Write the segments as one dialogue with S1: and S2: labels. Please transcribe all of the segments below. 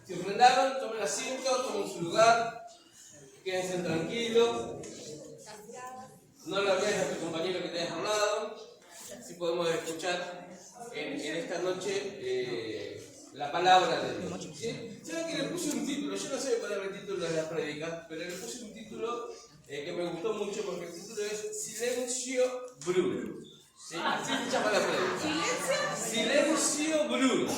S1: Se ofrendaron, tomen asiento, tomen su lugar, quédense tranquilos. No lo hables a tu compañero que tenés al lado. Si podemos escuchar en esta noche la palabra de Dios. ¿Sí? ¿Saben que le puse un título? Yo no sé cuál era el título de la prédica, pero le puse un título que me gustó mucho porque el título es Silencio Bruno. ¿Sí? Así se llama la prédica. Silencio Bruno.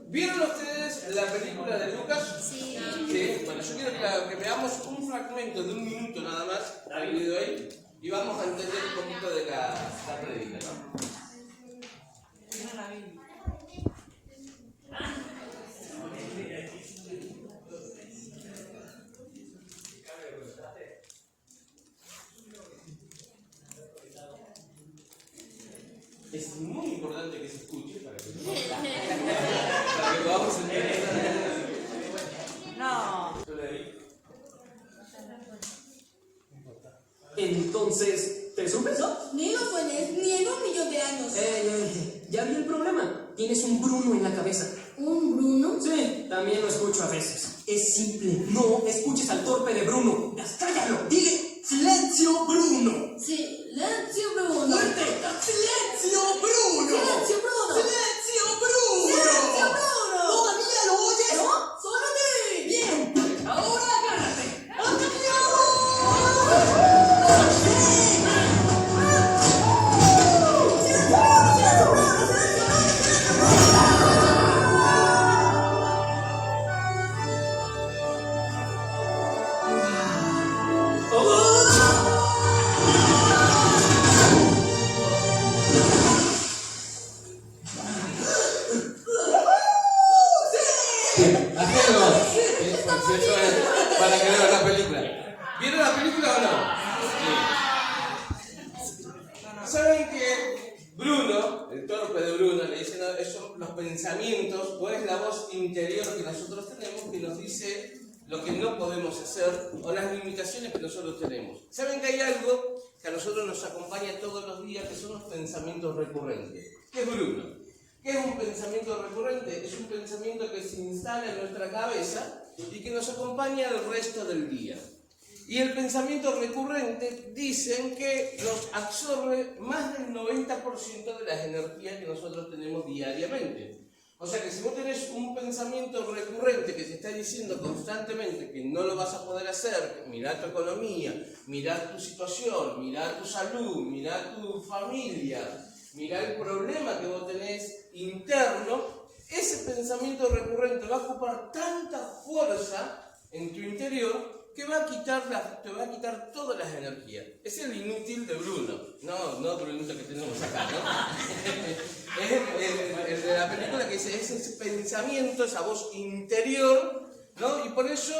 S1: ¿Vieron ustedes la película de Lucas?
S2: Sí.
S1: Sí. Bueno, yo quiero que veamos un fragmento de un minuto nada más, dividido ahí, y vamos a entender un poquito de la prédica, ¿no? Es muy importante que se escuche para que podamos entender.
S2: No.
S3: Entonces, ¿te sorprendió?
S4: Niego un millón de años.
S3: Ya vi el problema. Tienes un Bruno en la cabeza.
S4: ¿Un Bruno?
S3: Sí, también lo escucho a veces. Es simple. No escuches al torpe de Bruno. ¡Cállalo! Dile silencio, Bruno.
S4: Silencio, Bruno.
S3: ¡Fuerte! ¡Silencio, Bruno!
S4: Silencio, Bruno.
S3: ¡Silencio, Bruno!
S4: Silencio, Bruno.
S3: ¿Todavía lo oyes?
S4: ¿No? ¡Solo a ti!
S3: Bien. Ahora agárrate. ¡Atención!
S1: Para que vean la película. ¿Vieron la película o no? Sí. ¿Saben que Bruno, el torpe de Bruno, le dicen son los pensamientos o es la voz interior que nosotros tenemos que nos dice lo que no podemos hacer o las limitaciones que nosotros tenemos? ¿Saben que hay algo que a nosotros nos acompaña todos los días que son los pensamientos recurrentes? ¿Qué es Bruno? ¿Qué es un pensamiento recurrente? Es un pensamiento que se instala en nuestra cabeza y que nos acompaña el resto del día. Y el pensamiento recurrente dicen que nos absorbe más del 90% de las energías que nosotros tenemos diariamente. O sea que si vos tenés un pensamiento recurrente que te está diciendo constantemente que no lo vas a poder hacer, mirá tu economía, mirá tu situación, mirá tu salud, mirá tu familia, mirá el problema que vos tenés interno, ese pensamiento recurrente va a ocupar tanta fuerza en tu interior que te va a quitar todas las energías. Es el inútil de Bruno, no Brunito que tenemos acá, ¿no? Es el de la película que dice, es ese pensamiento, esa voz interior, ¿no? Y por eso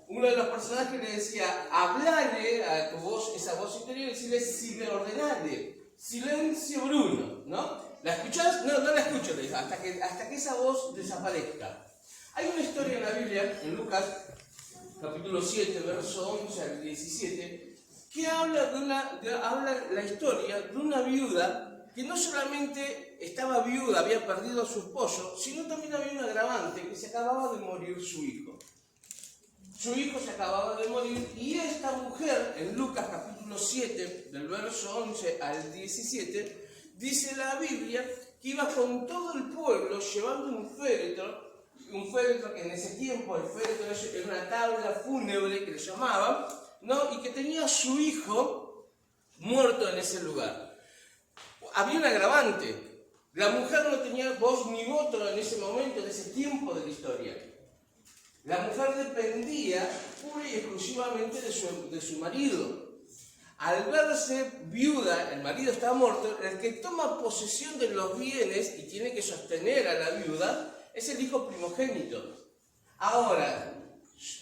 S1: uno de los personajes le decía, hablale a tu voz, esa voz interior, y decirle, ordenale, silencio Bruno, ¿no? ¿La escuchás? No la escucho, le dice, hasta que esa voz desaparezca. Hay una historia en la Biblia, en Lucas, capítulo 7, verso 11 al 17, que habla la historia de una viuda que no solamente estaba viuda, había perdido a su esposo, sino también había un agravante, que se acababa de morir su hijo. Su hijo se acababa de morir y esta mujer, en Lucas capítulo 7, del verso 11 al 17, dice la Biblia que iba con todo el pueblo llevando un féretro que en ese tiempo el féretro era una tabla fúnebre que le llamaban, ¿no? Y que tenía a su hijo muerto en ese lugar. Había un agravante. La mujer no tenía voz ni voto en ese momento, en ese tiempo de la historia. La mujer dependía pura y exclusivamente de su marido. Al verse viuda, el marido está muerto, el que toma posesión de los bienes y tiene que sostener a la viuda es el hijo primogénito. Ahora,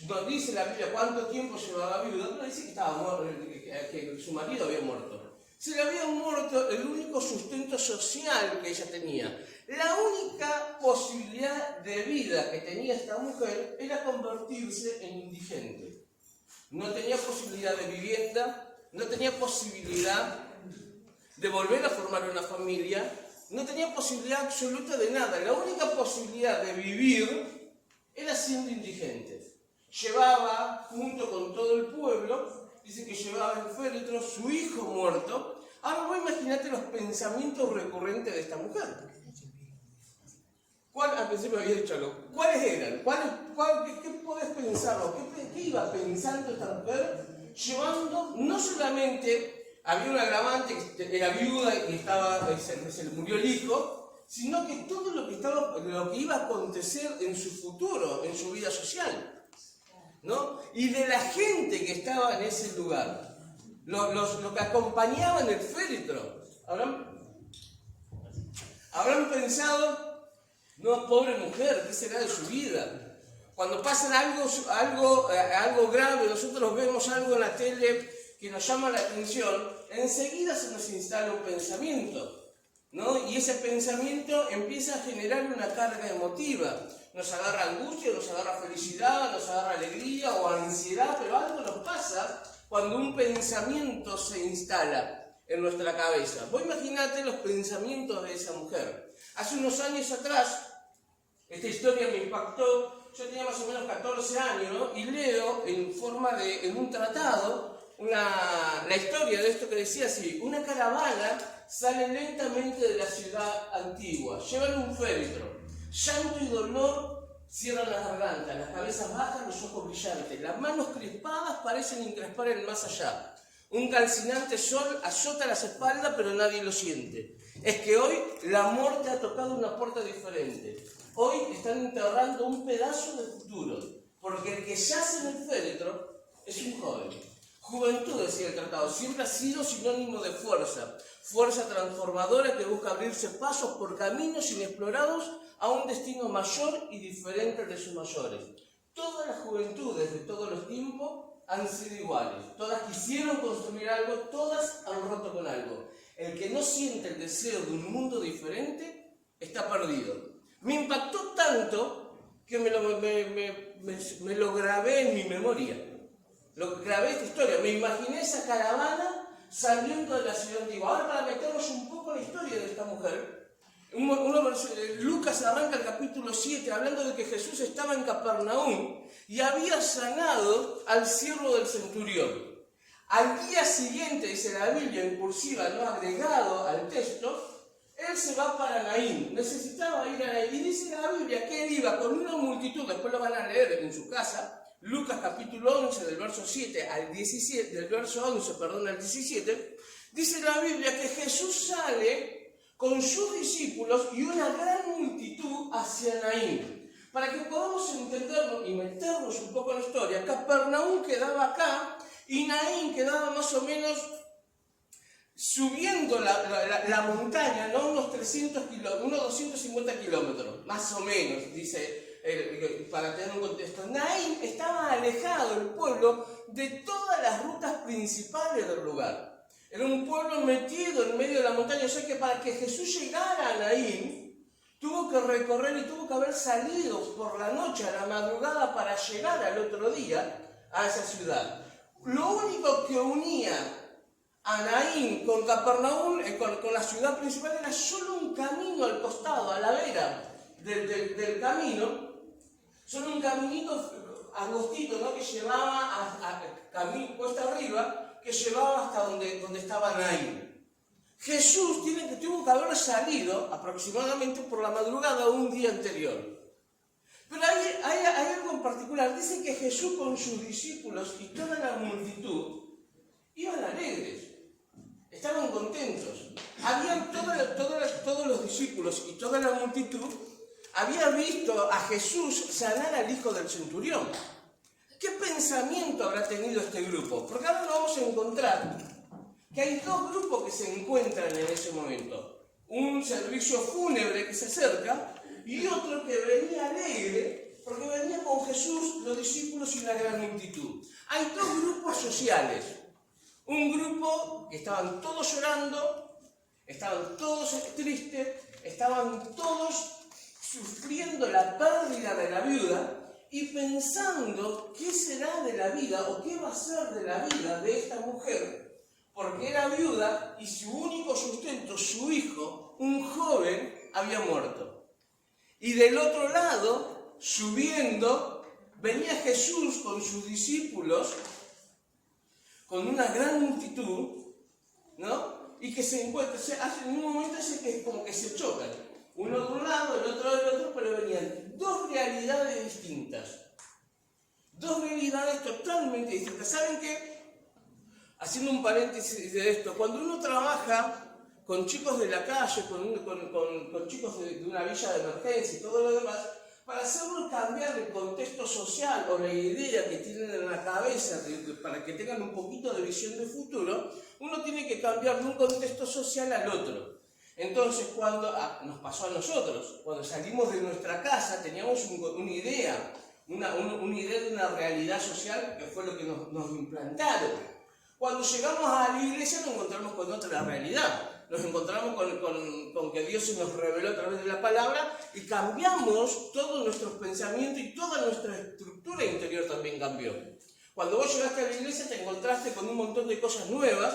S1: no dice la Biblia cuánto tiempo llevaba viuda, no dice que estaba muerto, que su marido había muerto. Se le había muerto el único sustento social que ella tenía. La única posibilidad de vida que tenía esta mujer era convertirse en indigente. No tenía posibilidad de vivienda, no tenía posibilidad de volver a formar una familia, no tenía posibilidad absoluta de nada. La única posibilidad de vivir era siendo indigente. Llevaba, junto con todo el pueblo, dice que llevaba el féretro, su hijo muerto. Ahora vos imaginate los pensamientos recurrentes de esta mujer. Al principio había dicho algo. ¿Cuáles eran? ¿Qué podés pensar? ¿Qué iba pensando esta mujer? Llevando, no solamente había un agravante, que era viuda y se le murió el hijo, sino que todo lo que iba a acontecer en su futuro, en su vida social, ¿no? Y de la gente que estaba en ese lugar, lo que acompañaban el féretro. Habrán pensado, no, pobre mujer, ¿qué será de su vida? Cuando pasa algo grave, nosotros vemos algo en la tele que nos llama la atención, enseguida se nos instala un pensamiento, ¿no? Y ese pensamiento empieza a generar una carga emotiva. Nos agarra angustia, nos agarra felicidad, nos agarra alegría o ansiedad, pero algo nos pasa cuando un pensamiento se instala en nuestra cabeza. Vos imaginate los pensamientos de esa mujer. Hace unos años atrás, esta historia me impactó. Yo tenía más o menos 14 años, ¿no? Y leo en un tratado la historia de esto que decía así: una caravana sale lentamente de la ciudad antigua, llevan un féretro, llanto y dolor cierran las gargantas, las cabezas bajas, los ojos brillantes, las manos crispadas parecen encrespar el más allá. Un calcinante sol azota las espaldas, pero nadie lo siente. Es que hoy la muerte ha tocado una puerta diferente. Hoy están enterrando un pedazo de futuro, porque el que yace en el féretro es un joven. Juventud, decía el tratado, siempre ha sido sinónimo de fuerza, fuerza transformadora que busca abrirse pasos por caminos inexplorados a un destino mayor y diferente de sus mayores. Todas las juventudes de todos los tiempos han sido iguales, todas quisieron construir algo, todas han roto con algo. El que no siente el deseo de un mundo diferente está perdido. Me impactó tanto que me lo grabé en mi memoria. Grabé esta historia, me imaginé esa caravana saliendo de la ciudad antigua. Ahora, para meternos un poco en la historia de esta mujer, Lucas arranca el capítulo 7 hablando de que Jesús estaba en Capernaum y había sanado al siervo del centurión. Al día siguiente, dice la Biblia en cursiva, no agregado al texto, él se va para Naín, necesitaba ir a Naín. Y dice la Biblia que él iba con una multitud, después lo van a leer en su casa, Lucas capítulo 11, del verso 7 al 17, del verso 11, perdón, al 17, dice la Biblia que Jesús sale con sus discípulos y una gran multitud hacia Naín. Para que podamos entenderlo y meternos un poco en la historia, Capernaum quedaba acá y Naín quedaba más o menos subiendo la montaña, ¿no? Unos 250 kilómetros, más o menos, dice, para tener un contexto. Naín estaba alejado del pueblo de todas las rutas principales del lugar. Era un pueblo metido en medio de la montaña, o sea que para que Jesús llegara a Naín, tuvo que recorrer y tuvo que haber salido por la noche, a la madrugada, para llegar al otro día a esa ciudad. Lo único que unía a Naín con Capernaum, con la ciudad principal, era solo un camino al costado, a la vera del camino, solo un caminito angostito, ¿no? Que llevaba cuesta arriba, que llevaba hasta donde estaba Naín. Jesús tuvo que haber salido aproximadamente por la madrugada un día anterior. Pero hay algo en particular. Dice que Jesús con sus discípulos y toda la multitud iban alegres, estaban contentos. Todos los discípulos y toda la multitud habían visto a Jesús sanar al hijo del centurión. ¿Qué pensamiento habrá tenido este grupo? Porque ahora nos vamos a encontrar que hay dos grupos que se encuentran en ese momento. Un servicio fúnebre que se acerca y otro que venía alegre porque venía con Jesús, los discípulos y la gran multitud. Hay dos grupos sociales. Un grupo que estaban todos llorando, estaban todos tristes, estaban todos sufriendo la pérdida de la viuda y pensando qué será de la vida o qué va a ser de la vida de esta mujer porque era viuda y su único sustento, su hijo, un joven, había muerto. Y del otro lado, subiendo, venía Jesús con sus discípulos, con una gran multitud, ¿no? Y que se encuentran, en un momento como que se chocan. Uno de un lado, el otro del otro, pero venían dos realidades distintas. Dos realidades totalmente distintas. ¿Saben qué? Haciendo un paréntesis de esto, cuando uno trabaja con chicos de la calle, con chicos de una villa de emergencia y todo lo demás, para hacerlos cambiar el contexto social o la idea que tienen en la cabeza para que tengan un poquito de visión de futuro, uno tiene que cambiar de un contexto social al otro. Entonces, cuando nos pasó a nosotros, cuando salimos de nuestra casa teníamos una idea, una idea de una realidad social que fue lo que nos implantaron. Cuando llegamos a la iglesia nos encontramos con otra realidad. Nos encontramos con que Dios se nos reveló a través de la palabra y cambiamos todos nuestros pensamientos y toda nuestra estructura interior también cambió. Cuando vos llegaste a la iglesia te encontraste con un montón de cosas nuevas,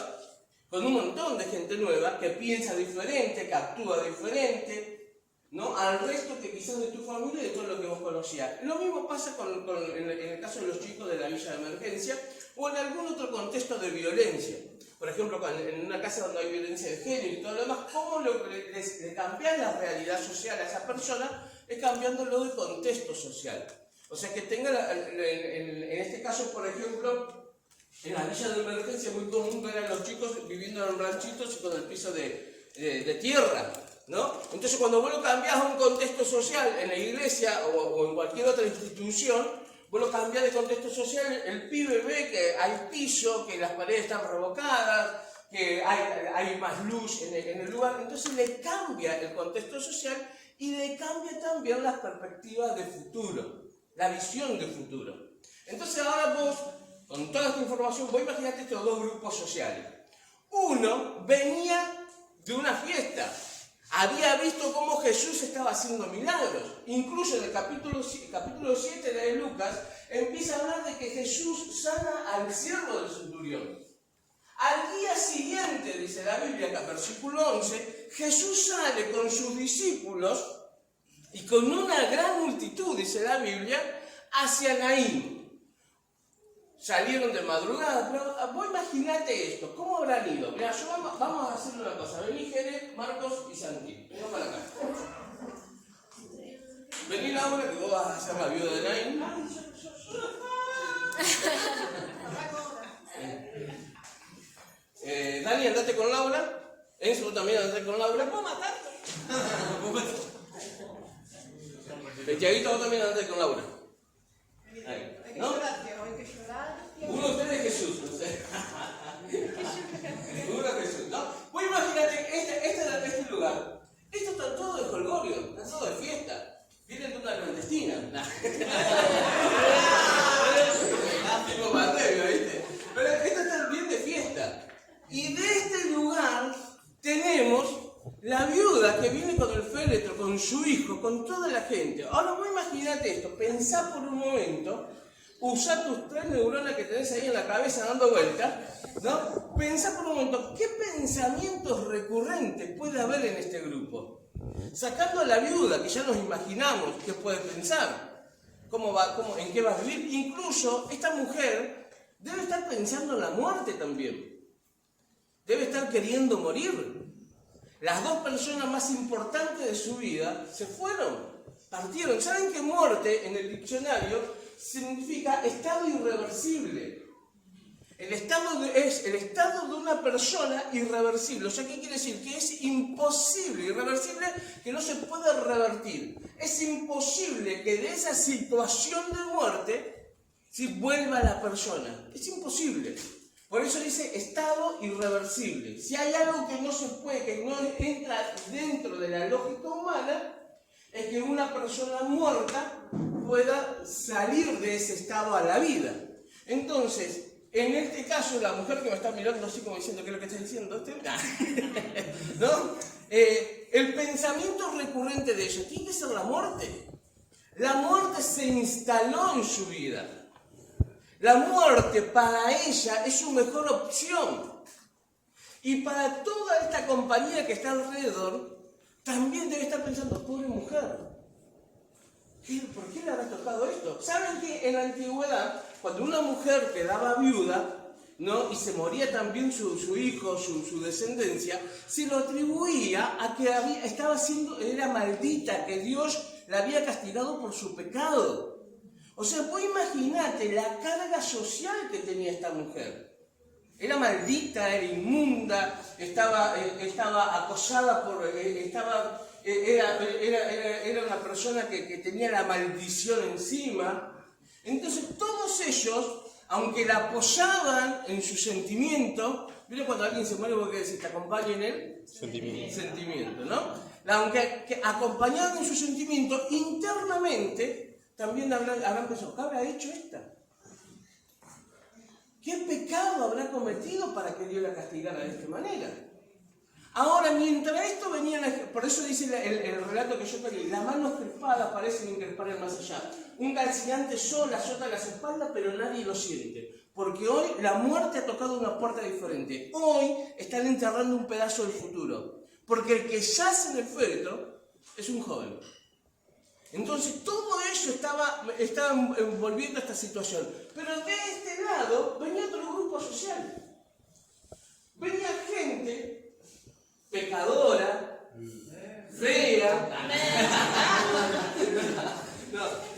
S1: con un montón de gente nueva que piensa diferente, que actúa diferente, ¿no? Al resto que quizás de tu familia y de todo lo que vos conocías. Lo mismo pasa en el caso de los chicos de la villa de emergencia o en algún otro contexto de violencia. Por ejemplo, en una casa donde hay violencia de género y todo lo demás, ¿cómo le cambiar la realidad social a esa persona? Es cambiándolo de contexto social. O sea, que tenga, en este caso, por ejemplo, en la villa de emergencia es muy común ver a los chicos viviendo en ranchitos y con el piso de tierra, ¿no? Entonces, cuando vos lo cambiás a un contexto social en la iglesia o en cualquier otra institución, vos lo cambiás de contexto social, el pibe ve que hay piso, que las paredes están revocadas, que hay más luz en el lugar, entonces le cambia el contexto social y le cambia también las perspectivas de futuro, la visión de futuro. Entonces ahora vos, con toda esta información, vos imaginate estos dos grupos sociales. Uno venía de una fiesta, había visto cómo Jesús estaba haciendo milagros. Incluso en el capítulo 7 de Lucas empieza a hablar de que Jesús sana al siervo del centurión. Al día siguiente, dice la Biblia, acá, versículo 11, Jesús sale con sus discípulos y con una gran multitud, dice la Biblia, hacia Naín. Salieron de madrugada, pero vos imaginate esto, ¿cómo habrán ido? Mirá, vamos a hacer una cosa, vení Jere, Marcos y Santi, vengan para acá. Vení Laura, que vos vas a ser la viuda de Naín. Dani, andate con Laura. Enzo, vos también andate con Laura.
S4: ¿Me puedo matar?
S1: Tiaguito, vos también andate con Laura. Ahí.
S4: Hay que
S1: ¿No?
S4: llorar, Diego, hay que llorar.
S1: Uno de ustedes es Jesús, no sé. Uno es Jesús, ¿no? Pues imagínate, este lugar. Esto está todo de jolgorio, está todo de fiesta. Vienen de una clandestina. Tipo pandemia, ¿viste? Pero esto está bien de fiesta. Y de este lugar tenemos la viuda que viene con el féretro, con su hijo, con toda la gente. Ahora vos imaginate esto, pensá por un momento, usá tus 3 neuronas que tenés ahí en la cabeza dando vueltas, ¿no? Pensá por un momento, ¿qué pensamientos recurrentes puede haber en este grupo? Sacando a la viuda, que ya nos imaginamos qué puede pensar, en qué va a vivir. Incluso esta mujer debe estar pensando en la muerte también. Debe estar queriendo morir. Las dos personas más importantes de su vida se fueron, partieron. ¿Saben que muerte en el diccionario significa estado irreversible? El estado es el estado de una persona irreversible. O sea, ¿qué quiere decir? Que es imposible, irreversible, que no se puede revertir. Es imposible que de esa situación de muerte si vuelva la persona. Es imposible. Por eso dice estado irreversible. Si hay algo que no se puede, que no entra dentro de la lógica humana, es que una persona muerta pueda salir de ese estado a la vida. Entonces, en este caso, la mujer que me está mirando así como diciendo, ¿qué es lo que está diciendo usted? ¿No? El pensamiento recurrente de ella tiene que ser la muerte. La muerte se instaló en su vida. La muerte para ella es su mejor opción. Y para toda esta compañía que está alrededor, también debe estar pensando, pobre mujer, ¿por qué le habrá tocado esto? ¿Saben que en la antigüedad, cuando una mujer quedaba viuda, ¿no? Y se moría también su hijo, su descendencia, se lo atribuía a que era maldita, que Dios la había castigado por su pecado? O sea, vos imaginate la carga social que tenía esta mujer. Era maldita, era inmunda, estaba acosada era una persona que tenía la maldición encima. Entonces todos ellos, aunque la apoyaban en su sentimiento, ¿vieron cuando alguien se muere vos qué decís? ¿Te acompaña en él? Sentimiento, ¿no? Aunque acompañaban en su sentimiento, internamente también habrán pensado, ¿qué habrá hecho esta? ¿Qué pecado habrá cometido para que Dios la castigara de esta manera? Ahora, mientras esto venía, por eso dice el relato que yo te leí, las manos crispadas parecen increspar el más allá. Un calcinante sol azota las espaldas, pero nadie lo siente. Porque hoy la muerte ha tocado una puerta diferente. Hoy están enterrando un pedazo del futuro. Porque el que yace en el féretro es un joven. Entonces todo eso estaba envolviendo esta situación. Pero de este lado venía otro grupo social. Venía gente pecadora, fea,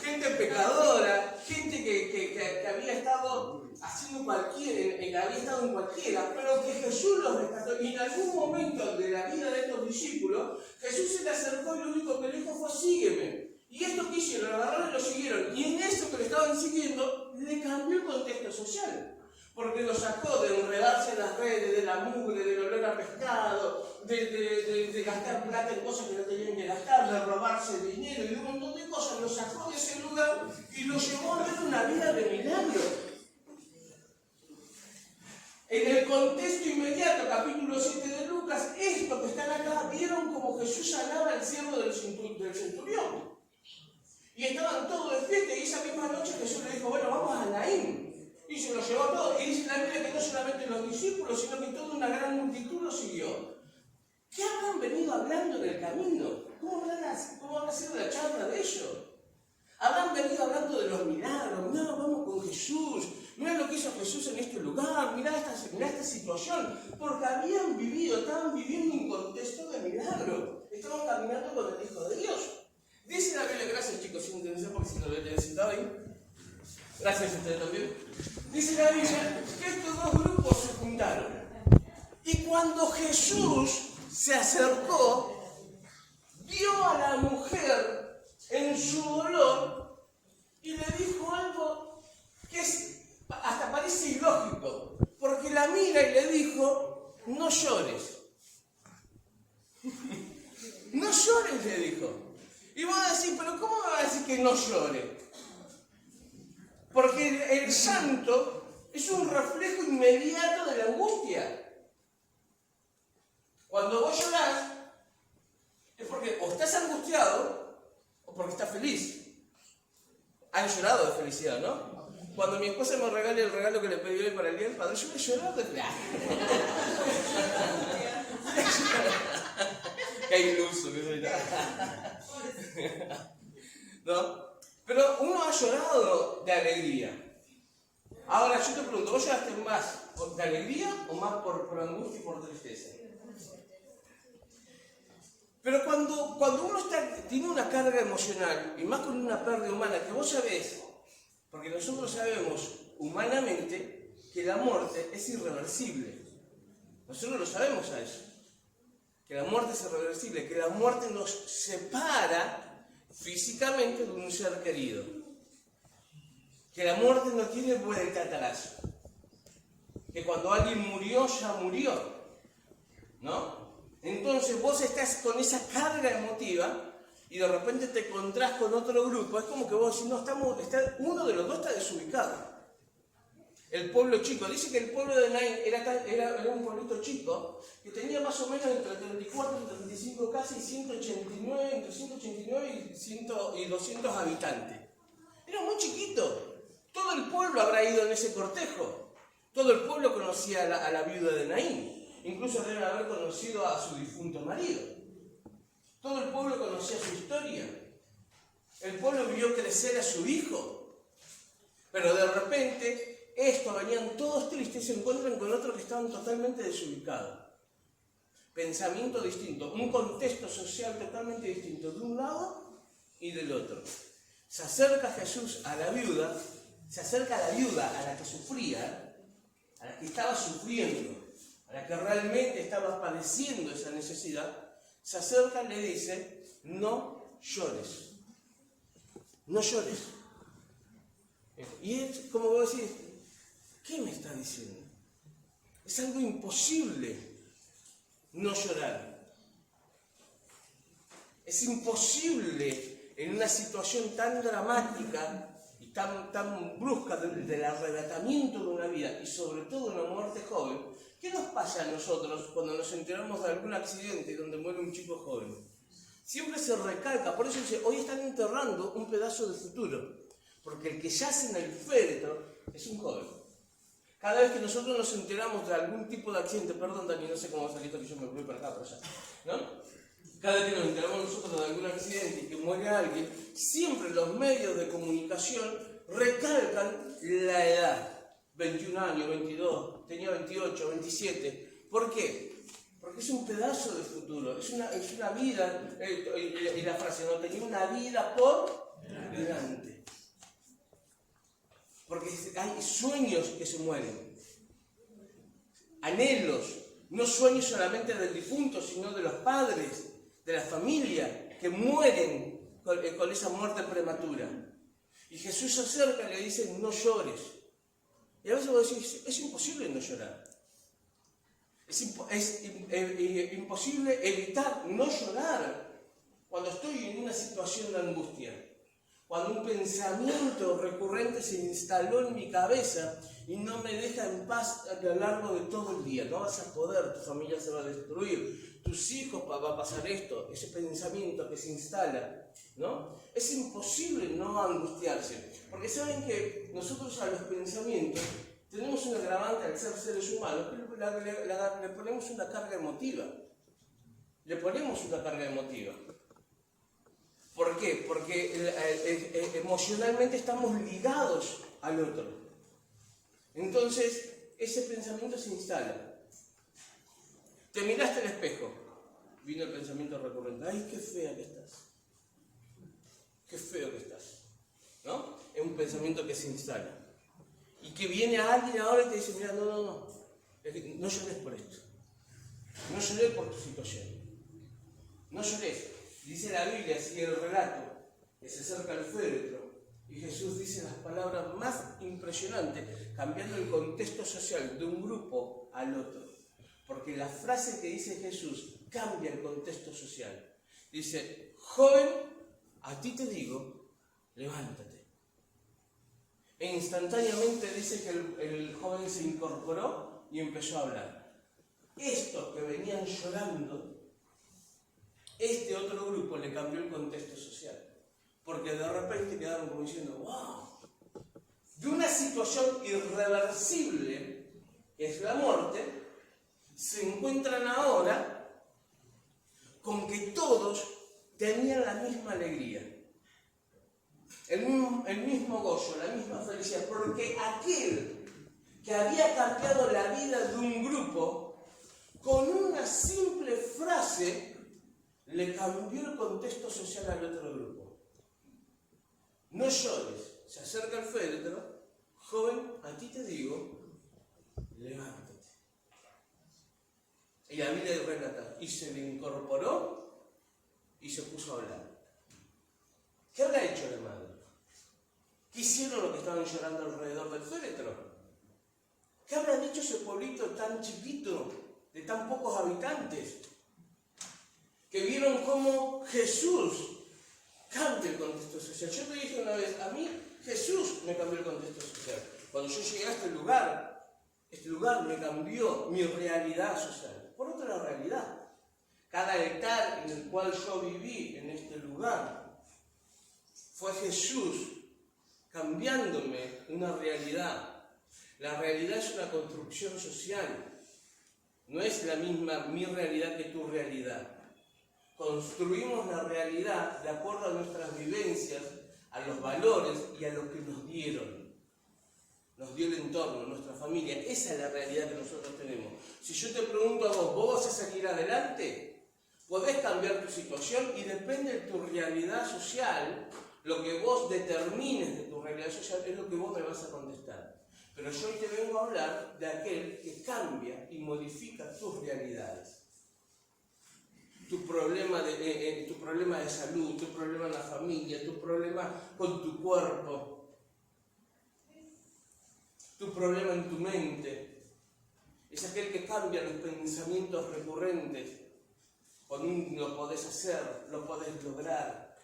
S1: gente pecadora, gente que había estado haciendo había estado en cualquiera, pero que Jesús los rescató. Y en algún momento de la vida de estos discípulos, Jesús se le acercó y lo único que le dijo fue: sígueme. Y esto que hicieron, lo agarraron y lo siguieron. Y en eso que le estaban siguiendo, le cambió el contexto social. Porque lo sacó de enredarse en las redes, de la mugre, del olor a pescado, de gastar plata en cosas que no tenían que gastar, de robarse dinero y de un montón de cosas. Lo sacó de ese lugar y lo llevó a ver una vida de milagro. En el contexto inmediato, capítulo 7 de Lucas, esto que están acá, vieron como Jesús sanaba al siervo del centurión. Y estaban todos de fiesta, y esa misma noche Jesús le dijo: bueno, vamos a Naín. Y se lo llevó todo. Y dice la Biblia que no solamente los discípulos, sino que toda una gran multitud lo siguió. ¿Qué habrán venido hablando en el camino? ¿Cómo habrá sido la charla de ellos? Habrán venido hablando de los milagros. No, vamos con Jesús. Mirá lo que hizo Jesús en este lugar. Mirá esta situación. Porque estaban viviendo un contexto de milagro. Estaban caminando con el Hijo de Dios. Dice la Biblia, gracias chicos, sin intención, porque si no lo he necesitado ahí. Gracias a ustedes también. Dice la Biblia que estos dos grupos se juntaron. Y cuando Jesús se acercó, vio a la mujer en su dolor y le dijo algo que hasta parece ilógico. Porque la mira y le dijo: no llores. No llores, le dijo. Y vos decís: pero ¿cómo me va a decir que no llore? Porque el llanto es un reflejo inmediato de la angustia. Cuando vos llorás, es porque o estás angustiado o porque estás feliz. Han llorado de felicidad, ¿no? Cuando mi esposa me regale el regalo que le pedí hoy para el Día del Padre, yo voy a llorar de felicidad. Qué iluso que soy. ¿No? Pero uno ha llorado de alegría. Ahora yo te pregunto, ¿vos lloraste más de alegría o más por angustia y por tristeza? Pero cuando uno tiene una carga emocional, y más con una pérdida humana, que vos sabés, porque nosotros sabemos humanamente que la muerte es irreversible. Nosotros lo sabemos a eso. Que la muerte es irreversible, que la muerte nos separa físicamente de un ser querido. Que la muerte no tiene vuelta atrás. Que cuando alguien murió, ya murió. ¿No? Entonces vos estás con esa carga emotiva y de repente te encontrás con otro grupo. Es como que vos decís: no, uno de los dos está desubicado. El pueblo chico, dice que el pueblo de Naín era un pueblito chico que tenía más o menos entre 34 y 35 casas y 189, entre 189 y 200 habitantes. Era muy chiquito. Todo el pueblo habrá ido en ese cortejo. Todo el pueblo conocía a la viuda de Naín. incluso deben haber conocido a su difunto marido. Todo el pueblo conocía su historia. El pueblo vio crecer a su hijo. Pero de repente, venían todos tristes y se encuentran con otros que estaban totalmente desubicados. Pensamiento distinto, un contexto social totalmente distinto de un lado y del otro. Se acerca Jesús a la viuda, a la que sufría, a la que estaba sufriendo, a la que realmente estaba padeciendo esa necesidad. Se acerca y le dice: no llores, no llores. Y es como vos decís, ¿qué me está diciendo? Es algo imposible no llorar. Es imposible en una situación tan dramática y tan brusca del arrebatamiento de una vida y sobre todo una muerte joven. ¿Qué nos pasa a nosotros cuando nos enteramos de algún accidente donde muere un chico joven? Siempre se recalca, por eso dice, hoy están enterrando un pedazo de futuro, porque el que yace en el féretro es un joven. Cada vez que nosotros nos enteramos de algún tipo de accidente, perdón Dani, no sé cómo va a salir esto que yo me voy para acá, por allá, ¿no? Cada vez que nos enteramos nosotros de algún accidente y que muere alguien, siempre los medios de comunicación recalcan la edad. 21 años, 22, tenía 28, 27. ¿Por qué? Porque es un pedazo de futuro, es una vida, y la frase, no tenía una vida por delante. Porque hay sueños que se mueren, anhelos, no sueños solamente del difunto, sino de los padres, de la familia, que mueren con esa muerte prematura. Y Jesús se acerca y le dice, no llores. Y a veces vos decís, es imposible no llorar. Es imposible evitar no llorar cuando estoy en una situación de angustia. Cuando un pensamiento recurrente se instaló en mi cabeza y no me deja en paz a lo largo de todo el día. No vas a poder, tu familia se va a destruir, tus hijos va a pasar esto, ese pensamiento que se instala, ¿no? Es imposible no angustiarse, porque saben que nosotros a los pensamientos tenemos un agravante al ser seres humanos, que le ponemos una carga emotiva. Le ponemos una carga emotiva. ¿Por qué? Porque emocionalmente estamos ligados al otro. Entonces, ese pensamiento se instala. Te miraste al espejo, vino el pensamiento recurrente. ¡Ay, qué fea que estás! ¡Qué feo que estás! ¿No? Es un pensamiento que se instala. Y que viene a alguien ahora y te dice, mira, no llores por esto. No llores por tu situación. No llores. Dice la Biblia, sigue el relato, que se acerca al féretro y Jesús dice las palabras más impresionantes, cambiando el contexto social de un grupo al otro. Porque la frase que dice Jesús cambia el contexto social. Dice, joven, a ti te digo, levántate. E instantáneamente dice que el joven se incorporó y empezó a hablar. Estos que venían llorando, este otro grupo le cambió el contexto social, porque de repente quedaron como diciendo, wow, de una situación irreversible, que es la muerte, se encuentran ahora con que todos tenían la misma alegría, el mismo gozo, la misma felicidad, porque aquel que había cambiado la vida de un grupo, con una simple frase, le cambió el contexto social al otro grupo. No llores, se acerca el féretro, joven, a ti te digo, levántate. Y la Biblia relata, y se le incorporó y se puso a hablar. ¿Qué habrá hecho la madre? ¿Qué hicieron los que estaban llorando alrededor del féretro? ¿Qué habrá dicho ese pueblito tan chiquito, de tan pocos habitantes? Que vieron cómo Jesús cambia el contexto social. Yo te dije una vez, a mí Jesús me cambió el contexto social. Cuando yo llegué a este lugar me cambió mi realidad social por otra realidad. Cada altar en el cual yo viví en este lugar fue Jesús cambiándome una realidad. La realidad es una construcción social. No es la misma mi realidad que tu realidad. Construimos la realidad de acuerdo a nuestras vivencias, a los valores y a lo que nos dieron. Nos dio el entorno, nuestra familia. Esa es la realidad que nosotros tenemos. Si yo te pregunto a vos, ¿vos vas a salir adelante? Podés cambiar tu situación y depende de tu realidad social, lo que vos determines de tu realidad social es lo que vos me vas a contestar. Pero yo hoy te vengo a hablar de aquel que cambia y modifica tus realidades. Tu problema de salud, tu problema en la familia, tu problema con tu cuerpo, tu problema en tu mente. Es aquel que cambia los pensamientos recurrentes. Lo podés hacer, lo podés lograr.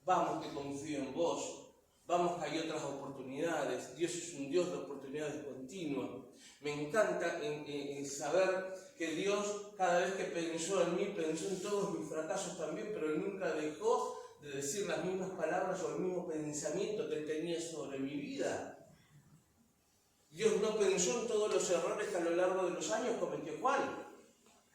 S1: Vamos que confío en vos. Vamos que hay otras oportunidades. Dios es un Dios de oportunidades continuas. Me encanta saber que Dios, cada vez que pensó en mí, pensó en todos mis fracasos también, pero Él nunca dejó de decir las mismas palabras o el mismo pensamiento que Él tenía sobre mi vida. Dios no pensó en todos los errores que a lo largo de los años cometió Juan.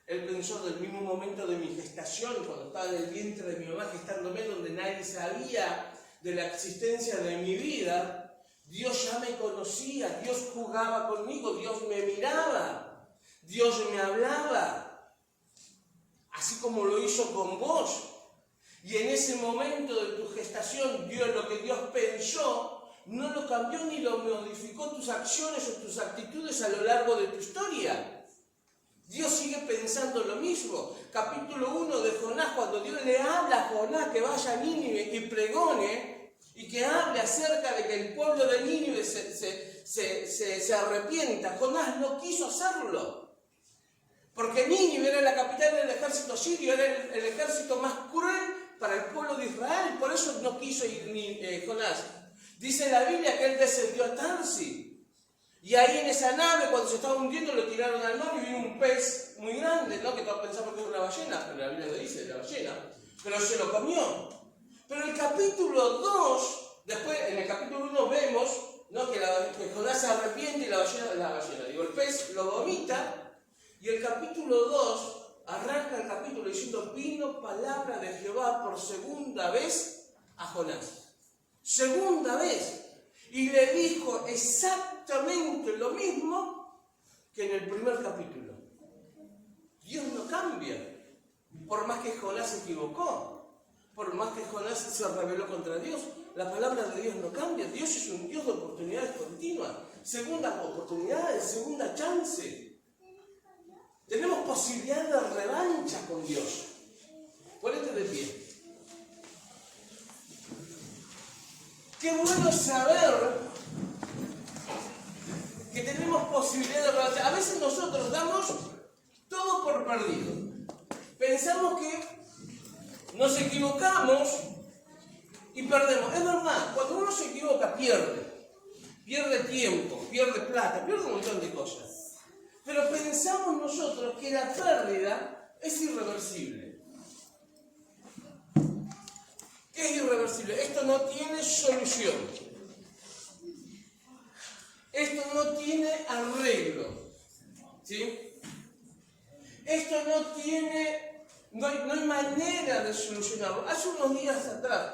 S1: Él pensó del mismo momento de mi gestación, cuando estaba en el vientre de mi mamá gestándome, donde nadie sabía de la existencia de mi vida. Dios ya me conocía, Dios jugaba conmigo, Dios me miraba, Dios me hablaba, así como lo hizo con vos. Y en ese momento de tu gestación, lo que Dios pensó, no lo cambió ni lo modificó tus acciones o tus actitudes a lo largo de tu historia. Dios sigue pensando lo mismo. Capítulo 1 de Jonás, cuando Dios le habla a Jonás que vaya a Nínive y pregone, y que hable acerca de que el pueblo de Nínive se arrepienta. Jonás no quiso hacerlo. Porque Nínive era la capital del ejército sirio, era el ejército más cruel para el pueblo de Israel. Por eso no quiso ir Jonás. Dice la Biblia que él descendió a Tarsis. Y ahí en esa nave, cuando se estaba hundiendo, lo tiraron al mar y vino un pez muy grande, ¿no? Que todos pensamos que era una ballena, pero la Biblia no dice de la ballena. Pero se lo comió. Pero el capítulo 2, después en el capítulo 1 vemos, ¿no? que Jonás se arrepiente y el pez lo vomita. Y el capítulo 2 arranca el capítulo diciendo: vino palabra de Jehová por segunda vez a Jonás. Segunda vez. Y le dijo exactamente lo mismo que en el primer capítulo. Dios no cambia. Por más que Jonás se equivocó, por más que Jonás se rebeló contra Dios, la palabra de Dios no cambia. Dios es un Dios de oportunidades continuas. Segundas oportunidades, segunda chance. Tenemos posibilidad de revancha con Dios. Ponete de pie. Qué bueno saber que tenemos posibilidad de revancha. A veces nosotros damos todo por perdido. Pensamos que nos equivocamos y perdemos. Es verdad, cuando uno se equivoca pierde tiempo, pierde plata, pierde un montón de cosas. Pero pensamos nosotros que la pérdida es irreversible. ¿Qué es irreversible? Esto no tiene solución. Esto no tiene arreglo. ¿Sí? Esto no hay manera de solucionarlo. Hace unos días atrás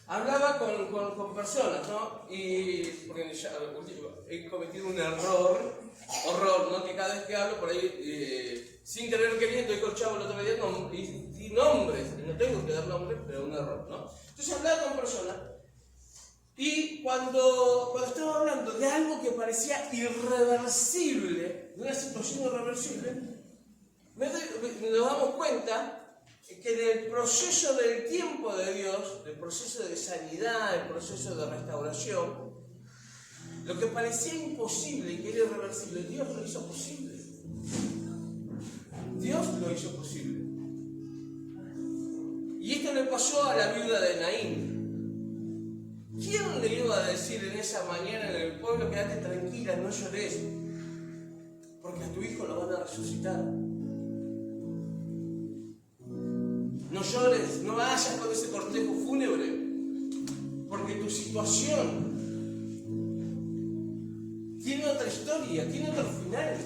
S1: hablaba con personas, ¿no? Y porque ya he cometido un horror, ¿no? Que cada vez que hablo por ahí, sin querer queriendo, dijo el chavo el otro día, y nombres, y no tengo que dar nombres, pero un error, ¿no? Entonces hablaba con personas, y cuando estaba hablando de algo que parecía irreversible, de una situación irreversible, nos damos cuenta que en el proceso del tiempo de Dios, el proceso de sanidad, el proceso de restauración, lo que parecía imposible y que era irreversible, Dios lo hizo posible. Dios lo hizo posible. Y esto le pasó a la viuda de Naín. ¿Quién le iba a decir en esa mañana en el pueblo: quédate tranquila, no llores, porque a tu hijo lo van a resucitar? No llores, no vayas con ese cortejo fúnebre, porque tu situación tiene otra historia, tiene otro final.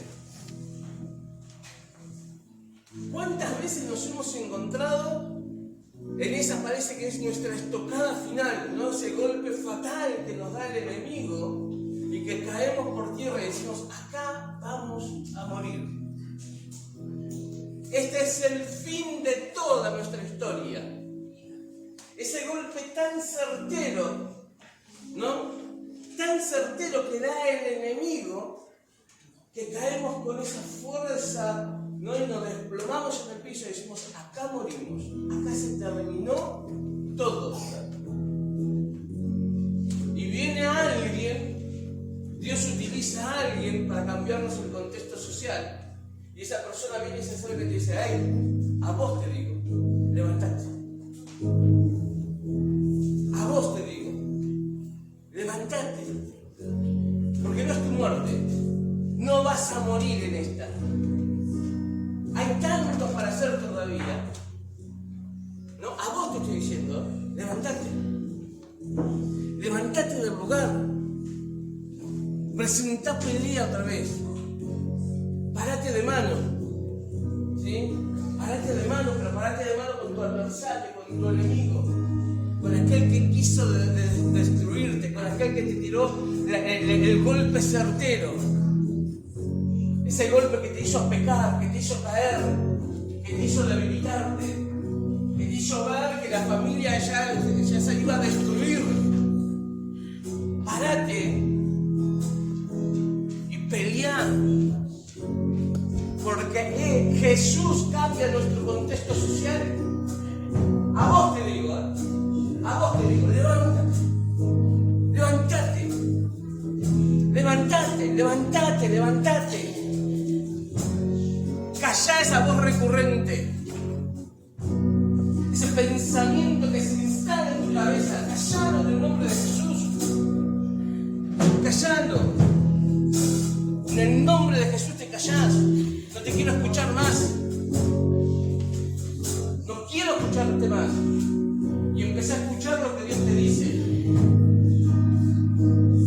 S1: veces nos hemos encontrado en esa, parece que es nuestra estocada final, ¿no? Ese golpe fatal que nos da el enemigo y que caemos por tierra y decimos, acá vamos a morir. Este es el fin de toda nuestra historia. Ese golpe tan certero, ¿no? Tan certero que da el enemigo, que caemos con esa fuerza, ¿no? Y nos desplomamos en el piso y decimos, acá morimos, acá se terminó todo. Y viene alguien, Dios utiliza a alguien para cambiarnos el contexto social. Y esa persona viene y se acerca y te dice, hey, a vos te digo, levantate. A vos te digo, levantate. Porque no es tu muerte, no vas a morir en esta. Hay tanto para hacer todavía. No, a vos te estoy diciendo, levantate. Levantate del lugar. Presentá pelea otra vez. Parate de mano. ¿Sí? Parate de mano, pero parate de mano con tu adversario, con tu enemigo. Con aquel que quiso destruirte, con aquel que te tiró el golpe certero. Ese golpe que te hizo pecar, que te hizo caer, que te hizo debilitarte, que te hizo ver que la familia ya se iba a destruir. Parate y pelea. Porque Jesús cambia nuestro contexto social. A vos te digo, levántate. Levántate. Levántate, levántate, levántate. Callá esa voz recurrente, ese pensamiento que se instala en tu cabeza. Callalo en el nombre de Jesús. Callalo. En el nombre de Jesús te callás. No te quiero escuchar más. No quiero escucharte más. Y empecé a escuchar lo que Dios te dice.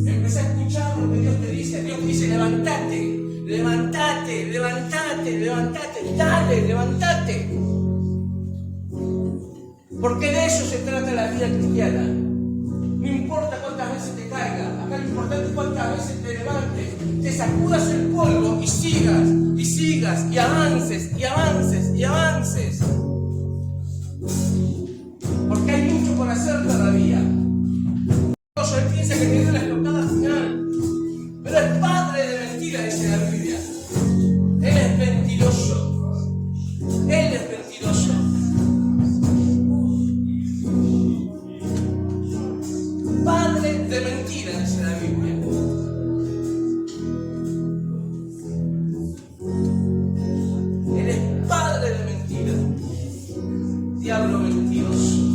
S1: Empecé a escuchar lo que Dios te dice. Dios te dice, levántate. Levántate, levántate, levántate, dale, levántate. Porque de eso se trata la vida cristiana. No importa cuántas veces te caiga, acá lo importante es cuántas veces te levantes, te sacudas el polvo y sigas, y sigas, y avances, y avances, y avances. Porque hay mucho por hacer todavía. Él piensa que tiene la estocada final. Pero el padre de mentira, dice la Biblia. Él es mentiroso. Él es mentiroso. Padre de mentira, dice la Biblia. Él es padre de mentira. Diablo mentiroso.